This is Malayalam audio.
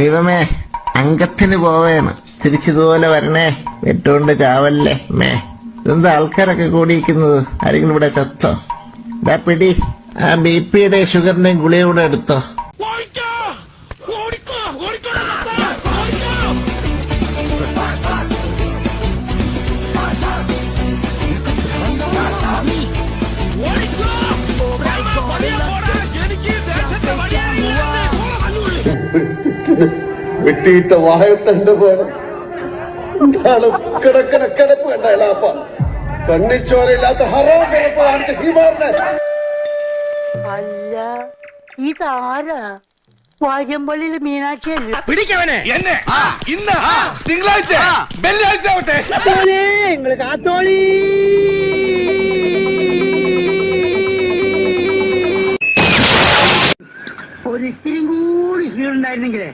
ദൈവമേ, അംഗത്തിന് പോവേണ്. തിരിച്ചതുപോലെ വരണേ, വെട്ടുകൊണ്ട് ചാവല്ലേ മേ. ഇതെന്താ ആൾക്കാരൊക്കെ കൂടിയിരിക്കുന്നത്? ആരെങ്കിലും ഇവിടെ ചത്തോ? ഇതാ പിടി, ആ BP-യുടെ ഷുഗറിന്റെയും ഗുളിക കൂടെ എടുത്തോ. വെട്ടിയിട്ട വായത്തണ്ട് വേണം. കിടപ്പ് കണ്ടപ്പ കണ്ണിച്ചോരയില്ലാത്ത ഹറാം കിടപ്പ് കാണിച്ച ഹിമാറിനെ. അല്ല, ഇതാരാ? വാര്യമ്പള്ളിയില് മീനാക്ഷിയല്ലേ? പിടിക്കവനെ എന്നെ. ഇന്ന് തിങ്കളാഴ്ച വെള്ളിയാഴ്ച ആവട്ടെ. നിങ്ങള് കാത്തോളി. ഒരിത്തിരി കൂടി സ്പീഡ് ഉണ്ടായിരുന്നെങ്കിലേ